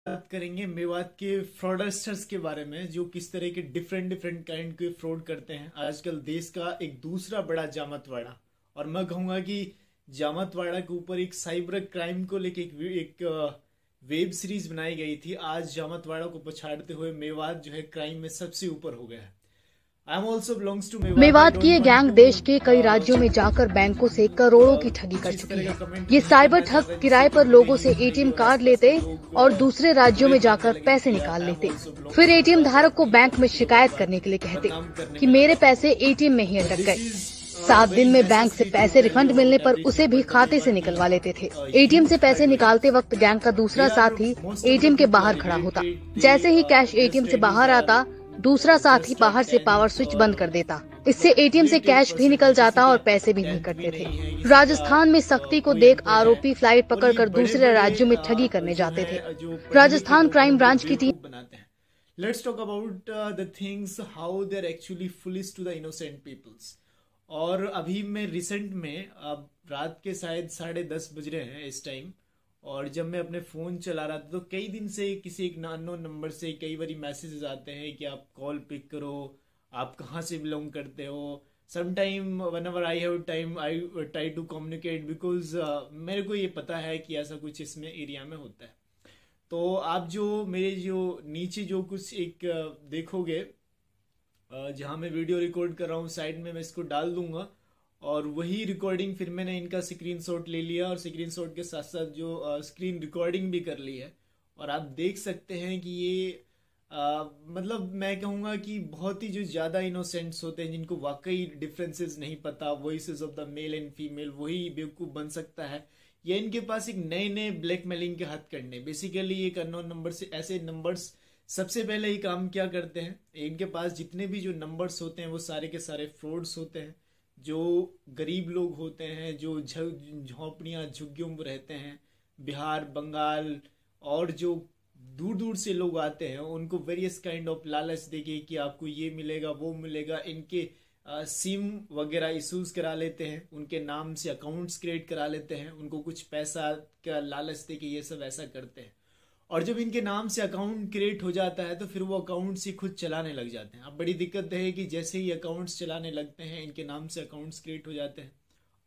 बात करेंगे मेवात के फ्रॉडस्टर्स के बारे में, जो किस तरह के डिफरेंट डिफरेंट काइंड के फ्रॉड करते हैं। आजकल देश का एक दूसरा बड़ा जामतवाड़ा, और मैं कहूंगा कि जामतवाड़ा के ऊपर एक साइबर क्राइम को लेके एक वेब सीरीज बनाई गई थी। आज जामतवाड़ा को पछाड़ते हुए मेवात जो है क्राइम में सबसे ऊपर हो गया है। I am also belongs to Mewat. Mewat की ये गैंग देश के कई राज्यों में जाकर बैंकों से करोड़ों की ठगी कर चुकी है। ये साइबर ठग किराए पर लोगों से एटीएम कार्ड लेते और दूसरे राज्यों में जाकर पैसे निकाल लेते, फिर एटीएम धारक को बैंक में शिकायत करने के लिए कहते कि मेरे पैसे एटीएम में ही अटक गए। 7 दिन में बैंक से पैसे रिफंड मिलने पर उसे भी खाते से निकलवा लेते थे। एटीएम से पैसे निकालते वक्त गैंग का दूसरा साथी एटीएम के बाहर खड़ा होता। जैसे ही कैश एटीएम से बाहर आता, दूसरा साथी बाहर से पावर स्विच बंद कर देता। इससे एटीएम से कैश भी निकल जाता और पैसे भी नहीं कटते थे। राजस्थान में सख्ती को देख आरोपी फ्लाइट पकड़कर दूसरे राज्यों में ठगी करने जाते थे। राजस्थान क्राइम ब्रांच की टीम बनाते हैं। Let's talk about the things how they are actually foolish to the innocent peoples. और अभी मैं रिसेंट में, अब रात के शायद 10:30 बज रहे हैं इस टाइम, और जब मैं अपने फ़ोन चला रहा था तो कई दिन से किसी एक अननोन नंबर से कई बार मैसेजेस आते हैं कि आप कॉल पिक करो, आप कहाँ से बिलोंग करते हो। Some time whenever I have time I try to communicate, because मेरे को ये पता है कि ऐसा कुछ इसमें एरिया में होता है। तो आप जो मेरे जो नीचे जो कुछ एक देखोगे, जहाँ मैं वीडियो रिकॉर्ड कर रहा हूँ, साइड में मैं इसको डाल दूंगा, और वही रिकॉर्डिंग फिर मैंने इनका स्क्रीनशॉट ले लिया और स्क्रीनशॉट के साथ साथ जो स्क्रीन रिकॉर्डिंग भी कर ली है। और आप देख सकते हैं कि ये मतलब मैं कहूँगा कि बहुत ही जो ज़्यादा इनोसेंट्स होते हैं, जिनको वाकई डिफरेंसेस नहीं पता, voices of the male and female, वही बेवकूफ़ बन सकता है। या इनके पास एक नए नए ब्लैकमेलिंग के हथकंडे, बेसिकली एक अननोन नंबर से ऐसे नंबर्स सबसे पहले ही काम क्या करते हैं, इनके पास जितने भी जो नंबर्स होते हैं वो सारे के सारे फ्रॉड्स होते हैं। जो गरीब लोग होते हैं, जो झोंपड़ियाँ झुग्गियों में रहते हैं, बिहार, बंगाल और जो दूर दूर से लोग आते हैं, उनको वेरियस काइंड ऑफ लालच देके कि आपको ये मिलेगा वो मिलेगा, इनके सिम वगैरह इशूज करा लेते हैं, उनके नाम से अकाउंट्स क्रिएट करा लेते हैं, उनको कुछ पैसा का लालच देके ये सब ऐसा करते हैं। और जब इनके नाम से अकाउंट क्रिएट हो जाता है तो फिर वो अकाउंट्स ही खुद चलाने लग जाते हैं। अब बड़ी दिक्कत है कि जैसे ही अकाउंट्स चलाने लगते हैं, इनके नाम से अकाउंट्स क्रिएट हो जाते हैं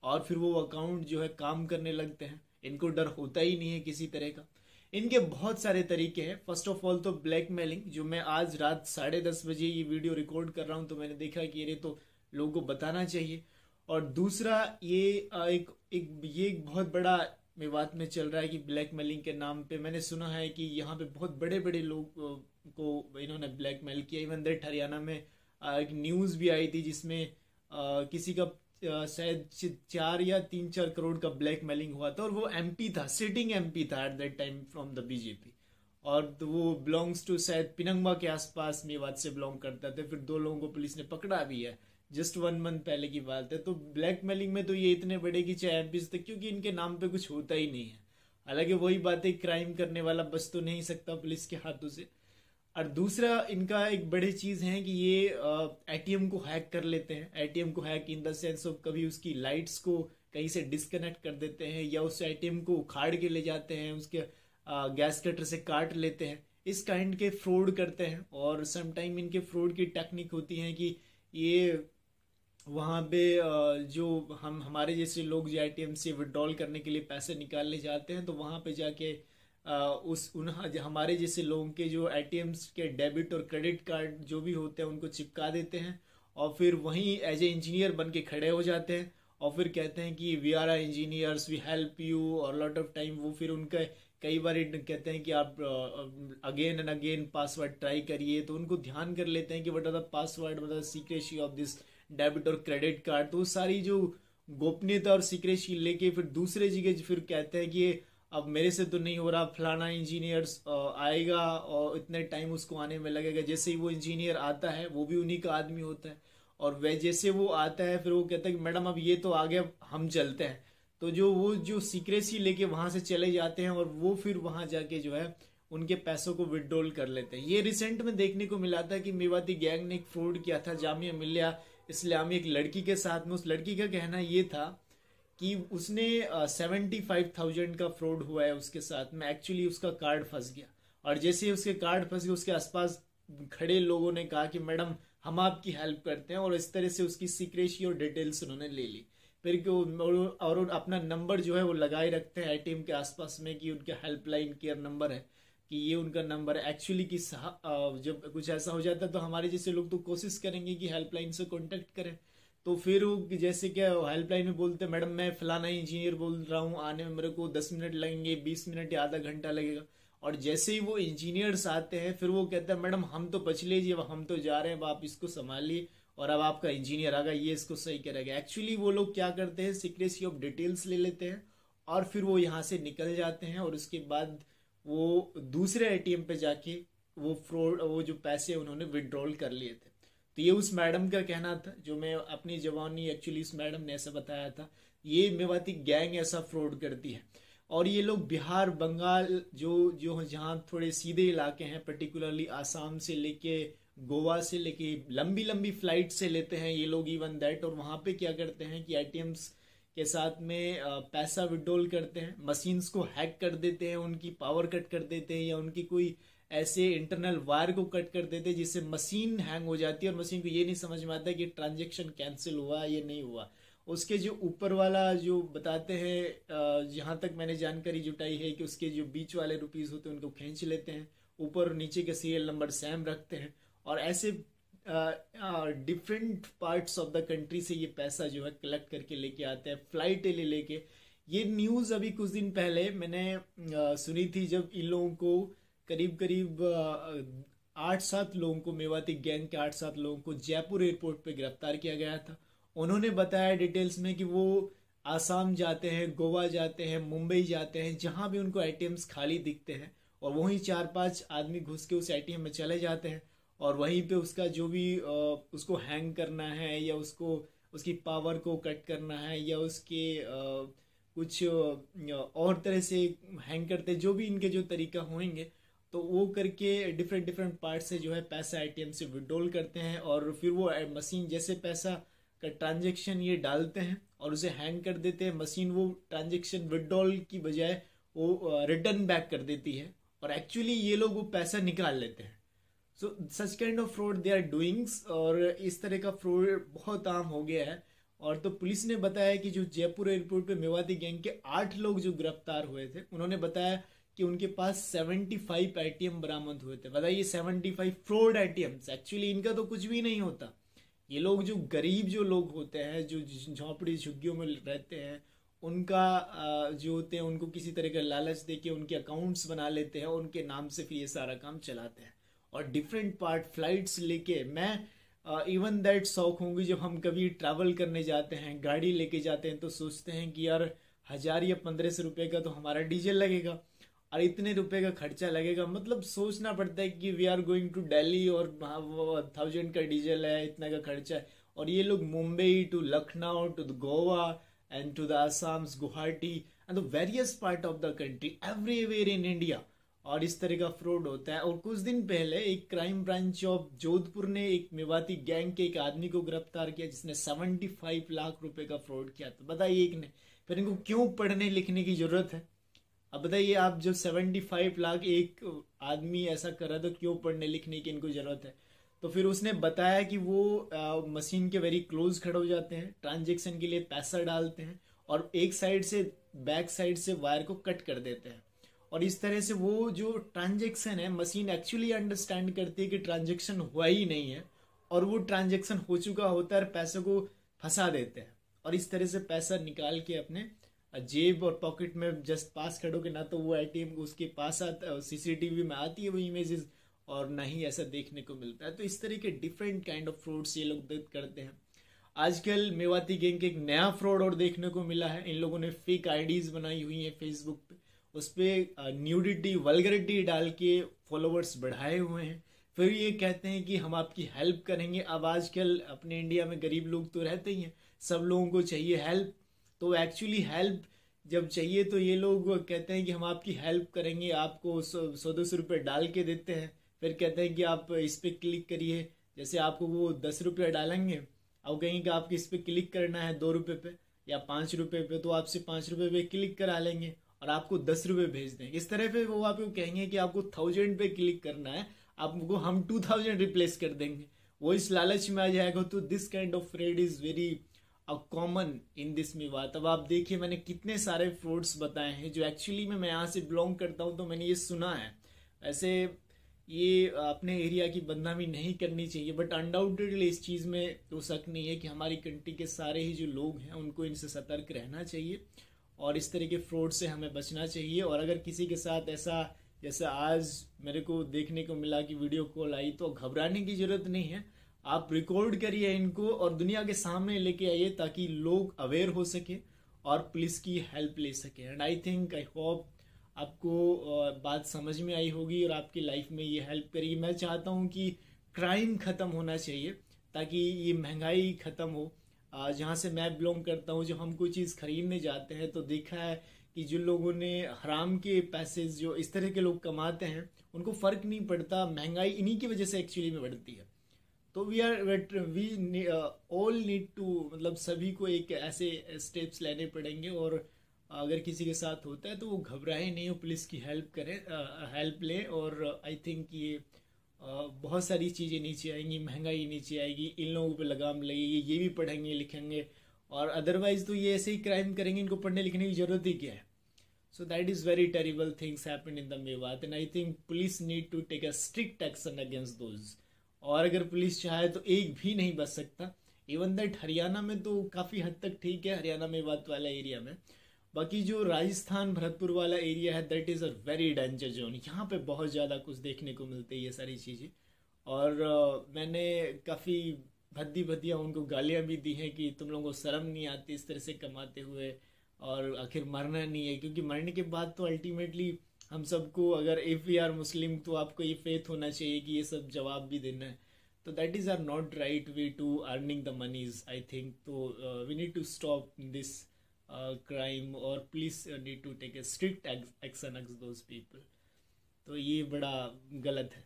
और फिर वो अकाउंट जो है काम करने लगते हैं। इनको डर होता ही नहीं है किसी तरह का। इनके बहुत सारे तरीके हैं। फर्स्ट ऑफ ऑल तो ब्लैकमेलिंग, जो मैं आज रात 10:30 बजे ये वीडियो रिकॉर्ड कर रहा हूँ, तो मैंने देखा कि ये तो लोगों को बताना चाहिए। और दूसरा ये ये एक बहुत बड़ा मेवात में चल रहा है कि ब्लैकमेलिंग के नाम पे मैंने सुना है कि यहाँ पे बहुत बड़े बड़े लोग को इन्होंने ब्लैकमेल किया। इवन दैट हरियाणा में एक न्यूज़ भी आई थी जिसमें किसी का शायद 4 या 3-4 करोड़ का ब्लैकमेलिंग हुआ था, और वो एमपी था, सिटिंग एमपी था at that time from the BJP. और तो वो बिलोंग्स टू शायद पिनंगवा के आसपास मेवात से बिलोंग करता था। फिर 2 लोगों को पुलिस ने पकड़ा भी है, जस्ट 1 मंथ पहले की बात है। तो ब्लैकमेलिंग में तो ये इतने बड़े की चाहे एमपीज तक, क्योंकि इनके नाम पे कुछ होता ही नहीं है। हालांकि वही बात है, क्राइम करने वाला बच तो नहीं सकता पुलिस के हाथों से। और दूसरा इनका एक बड़ी चीज है कि ये एटीएम को हैक कर लेते हैं। एटीएम को hack in the sense of कभी उसकी लाइट्स को कहीं से डिस्कनेक्ट कर देते हैं, या उस एटीएम को उखाड़ के ले जाते हैं, उसके गैस कटर से काट लेते हैं। इस काइंड के फ्रॉड करते हैं। और समटाइम इनके फ्रॉड की टेक्निक होती है कि ये वहाँ पे जो हमारे जैसे लोग जो एटीएम से विड्रॉल करने के लिए पैसे निकालने जाते हैं, तो वहाँ पे जाके हमारे जैसे लोगों के जो एटीएम्स के डेबिट और क्रेडिट कार्ड जो भी होते हैं उनको चिपका देते हैं, और फिर वहीं एज ए इंजीनियर बन के खड़े हो जाते हैं, और फिर कहते हैं कि we are are engineers, we help you. और लॉट ऑफ टाइम वो फिर उनका कई बार कहते हैं कि आप again and again password try करिए, तो उनको ध्यान कर लेते हैं कि what are the password, what are the secrecy of this debit और क्रेडिट कार्ड। तो सारी जो गोपनीयता और सीक्रेसी लेके फिर दूसरे जगह फिर कहते हैं कि अब मेरे से तो नहीं हो रहा, फलाना इंजीनियर्स आएगा और इतने टाइम उसको आने में लगेगा। जैसे ही वो इंजीनियर आता है, वो भी उन्हीं का आदमी होता है, और वह जैसे वो आता है फिर वो कहता है कि मैडम अब ये तो आ गया, हम चलते हैं। तो जो सीक्रेसी लेके वहां से चले जाते हैं, और वो फिर वहां जाके जो है उनके पैसों को विड्रॉल कर लेते हैं। ये रिसेंट में देखने को मिला था कि मेवाती गैंग ने एक फ्रॉड किया था जामिया मिलिया इस्लामी एक लड़की के साथ में। उस लड़की का कहना ये था कि उसने 75,000 का फ्रॉड हुआ है उसके साथ में। एक्चुअली उसका कार्ड फंस गया, और जैसे ही उसके कार्ड फंस गए, उसके आसपास खड़े लोगों ने कहा कि मैडम हम आपकी हेल्प करते हैं, और इस तरह से उसकी सीक्रेसी और डिटेल्स उन्होंने ले ली। फिर और अपना नंबर जो है वो लगाए रखते हैं एटीएम के आसपास में कि उनका हेल्पलाइन केयर नंबर है, कि ये उनका नंबर है एक्चुअली। कि जब कुछ ऐसा हो जाता है तो हमारे जैसे लोग तो कोशिश करेंगे कि हेल्पलाइन से कांटेक्ट करें। तो फिर वो जैसे क्या हेल्पलाइन में बोलते हैं, मैडम मैं फलाना इंजीनियर बोल रहा हूँ, आने में मेरे को 10 मिनट लगेंगे, 20 मिनट या आधा घंटा लगेगा। और जैसे ही वो इंजीनियर्स आते हैं फिर वो कहते हैं मैडम हम तो बच लीजिए, हम तो जा रहे हैं, अब आप इसको संभालिए, और अब आपका इंजीनियर आगा ये इसको सही करेगा। एक्चुअली वो लोग क्या करते हैं, सीक्रेसी ऑफ डिटेल्स ले लेते हैं और फिर वो यहाँ से निकल जाते हैं, और उसके बाद वो दूसरे एटीएम पे जाके वो जो पैसे उन्होंने विड्रॉल कर लिए थे। तो ये उस मैडम का कहना था, जो मैं अपनी जवानी एक्चुअली इस मैडम ने ऐसा बताया था, ये मेवाती गैंग ऐसा फ्रॉड करती है। और ये लोग बिहार, बंगाल, जो जो जहाँ थोड़े सीधे इलाके हैं, पर्टिकुलरली आसाम से लेके गोवा से लेके लंबी लंबी फ्लाइट से लेते हैं ये लोग इवन दैट। और वहाँ पे क्या करते हैं कि एटीएम्स के साथ में पैसा विड्रॉल करते हैं, मशीन्स को हैक कर देते हैं, उनकी पावर कट कर देते हैं, या उनकी कोई ऐसे इंटरनल वायर को कट कर देते हैं जिससे मशीन हैंग हो जाती है, और मशीन को ये नहीं समझ में आता है कि ट्रांजेक्शन कैंसिल हुआ या नहीं हुआ। उसके जो ऊपर वाला जो बताते हैं, जहाँ तक मैंने जानकारी जुटाई है कि उसके जो बीच वाले रुपीस होते हैं उनको खींच लेते हैं, ऊपर और नीचे के सीरियल नंबर सेम रखते हैं, और ऐसे different parts of the country से ये पैसा जो है कलेक्ट करके लेके आते हैं, फ्लाइट ले लेके। ये न्यूज़ अभी कुछ दिन पहले मैंने सुनी थी, जब इन लोगों को करीब करीब 8-7 लोगों को, मेवाती गैंग के 8-7 लोगों को जयपुर एयरपोर्ट पे गिरफ्तार किया गया था। उन्होंने बताया डिटेल्स में कि वो आसाम जाते हैं, गोवा जाते हैं, मुंबई जाते हैं, जहां भी उनको एटीएम्स खाली दिखते हैं, और वहीं 4-5 आदमी घुस के उस एटीएम में चले जाते हैं, और वहीं पे उसका जो भी उसको हैंग करना है, या उसकी पावर को कट करना है, या उसके कुछ और तरह से हैंग करते, जो भी इनके जो तरीका होंगे, तो वो करके डिफरेंट डिफरेंट पार्ट से जो है पैसा एटीएम से विड्रॉल करते हैं, और फिर वो मशीन जैसे पैसा का ट्रांजेक्शन ये डालते हैं और उसे हैंग कर देते हैं, मशीन वो ट्रांजेक्शन विड्रॉल की बजाय वो रिटर्न बैक कर देती है, और एक्चुअली ये लोग वो पैसा निकाल लेते हैं। So such kind of fraud they are doings, और इस तरह का फ्रॉड बहुत आम हो गया है। और तो पुलिस ने बताया कि जो जयपुर एयरपोर्ट पे मेवाती गैंग के 8 लोग जो गिरफ्तार हुए थे, उन्होंने बताया कि उनके पास 75 एटीएम बरामद हुए थे। बताइए 75 फ्रॉड एटीएम्स, एक्चुअली इनका तो कुछ भी नहीं होता। ये लोग जो गरीब जो लोग होते हैं, जो झोंपड़ी झुग्गियों में रहते हैं, उनका जो होते हैं उनको किसी तरह का लालच देके उनके अकाउंट्स बना लेते हैं, उनके नाम से फिर ये सारा काम चलाते हैं। और डिफरेंट पार्ट फ्लाइट्स लेके, मैं इवन दैट शौक होंगी, जब हम कभी ट्रैवल करने जाते हैं, गाड़ी लेके जाते हैं, तो सोचते हैं कि यार 1000 या 1500 रुपये का तो हमारा डीजल लगेगा, और इतने रुपए का खर्चा लगेगा। मतलब सोचना पड़ता है कि we are going to Delhi, और 1000 का डीजल है, इतना का खर्चा है। और ये लोग Mumbai to Lucknow to Goa and to the Assam, Guwahati and the various part of the country, everywhere in India, और इस तरह का फ्रॉड होता है। और कुछ दिन पहले एक क्राइम ब्रांच ऑफ जोधपुर ने एक मेवाती गैंग के एक आदमी को गिरफ्तार किया, जिसने 75 लाख रुपए का फ्रॉड किया था। बताइए एक ने, फिर इनको क्यों पढ़ने लिखने की जरूरत है? अब बताइए आप, जब 75 लाख एक आदमी ऐसा कर रहा, तो क्यों पढ़ने लिखने की इनको जरूरत है? तो फिर उसने बताया कि वो मशीन के वेरी क्लोज खड़े हो जाते हैं, ट्रांजेक्शन के लिए पैसा डालते हैं, और एक साइड से बैक साइड से वायर को कट कर देते हैं, और इस तरह से वो जो ट्रांजेक्शन है, मशीन एक्चुअली अंडरस्टैंड करती है कि ट्रांजेक्शन हुआ ही नहीं है, और वो ट्रांजेक्शन हो चुका होता है, पैसों को फंसा देते हैं, और इस तरह से पैसा निकाल के अपने जेब और पॉकेट में जस्ट पास खड़ोगे ना, तो वो एटीएम उसके पास आता, सीसीटीवी में आती है वो इमेजेस, और ना ही ऐसा देखने को मिलता है। तो इस तरह के डिफरेंट काइंड ऑफ फ्रॉड्स ये लोग करते हैं। आजकल मेवाती गैंग के एक नया फ्रॉड और देखने को मिला है। इन लोगों ने फेक आईडीज बनाई हुई हैं फेसबुक पे, उस पर न्यूडिटी, वल्गरिटी डाल के फॉलोअर्स बढ़ाए हुए हैं। फिर ये कहते हैं कि हम आपकी हेल्प करेंगे। अब आजकल अपने इंडिया में गरीब लोग तो रहते ही हैं, सब लोगों को चाहिए हेल्प। तो एक्चुअली हेल्प जब चाहिए तो ये लोग कहते हैं कि हम आपकी हेल्प करेंगे, आपको 100-200 रुपये डाल के देते हैं। फिर कहते हैं कि आप इस पर क्लिक करिए, जैसे आपको वो 10 रुपये डालेंगे, अब कहेंगे कि आपको इस पर क्लिक करना है 2 रुपये पे या 5 रुपये पे, तो आपसे 5 रुपये पे क्लिक करा लेंगे, और आपको 10 रुपये भेज देंगे। इस तरह पे वो आपको कहेंगे कि आपको 1000 पे क्लिक करना है, आपको हम 2000 रिप्लेस कर देंगे। वो इस लालच में आ जाएगा। तो this kind of fraud is very common in this Mewat. अब आप देखिए मैंने कितने सारे फ्रॉड्स बताए हैं जो एक्चुअली में मैं यहाँ से बिलोंग करता हूँ तो मैंने ये सुना है। वैसे ये अपने एरिया की बदनामी नहीं करनी चाहिए, बट अनडाउटेडली इस चीज़ में तो शक नहीं है कि हमारी कंट्री के सारे ही जो लोग हैं उनको इनसे सतर्क रहना चाहिए और इस तरह के फ्रॉड से हमें बचना चाहिए। और अगर किसी के साथ ऐसा जैसे आज मेरे को देखने को मिला कि वीडियो कॉल आई, तो घबराने की जरूरत नहीं है। आप रिकॉर्ड करिए इनको और दुनिया के सामने लेके आइए ताकि लोग अवेयर हो सके और पुलिस की हेल्प ले सके। And I think I hope आपको बात समझ में आई होगी और आपकी लाइफ में ये हेल्प करेगी। मैं चाहता हूँ कि क्राइम ख़त्म होना चाहिए ताकि ये महंगाई ख़त्म हो। जहाँ से मैं बिलोंग करता हूँ, जब हम कोई चीज़ खरीदने जाते हैं तो देखा है कि जिन लोगों ने हराम के पैसे जो इस तरह के लोग कमाते हैं उनको फ़र्क नहीं पड़ता, महंगाई इन्हीं की वजह से एक्चुअली में बढ़ती है। तो वी ऑल नीड टू, मतलब सभी को एक ऐसे स्टेप्स लेने पड़ेंगे और अगर किसी के साथ होता है तो वो घबराए नहीं, वो पुलिस की हेल्प करें, हेल्प लें। और आई थिंक ये बहुत सारी चीज़ें नीचे आएंगी, महंगाई नीचे आएगी, इन लोगों पे लगाम लगेगी, ये भी पढ़ेंगे लिखेंगे और अदरवाइज तो ये ऐसे ही क्राइम करेंगे, इनको पढ़ने लिखने की ज़रूरत ही क्या है। So that is very terrible things happen in the Mewat and I think police need to take a strict action against those। और अगर पुलिस चाहे तो एक भी नहीं बच सकता। इवन दैट हरियाणा में तो काफ़ी हद तक ठीक है, हरियाणा मेवात वाला एरिया में। बाकी जो राजस्थान भरतपुर वाला एरिया है that is a very danger zone. यहाँ पे बहुत ज़्यादा कुछ देखने को मिलते हैं ये सारी चीज़ें। और मैंने काफ़ी भद्दी भद्दियाँ उनको गालियाँ भी दी हैं कि तुम लोगों को शर्म नहीं आती इस तरह से कमाते हुए और आखिर मरना नहीं है, क्योंकि मरने के बाद तो अल्टीमेटली हम सबको, अगर इफ़ वी आर मुस्लिम तो आपको ये फेथ होना चाहिए कि ये सब जवाब भी देना है। तो that is are not right way to earning the moneys I think. तो we need to stop this crime और police need to take a strict action against those people. तो ये बड़ा गलत है।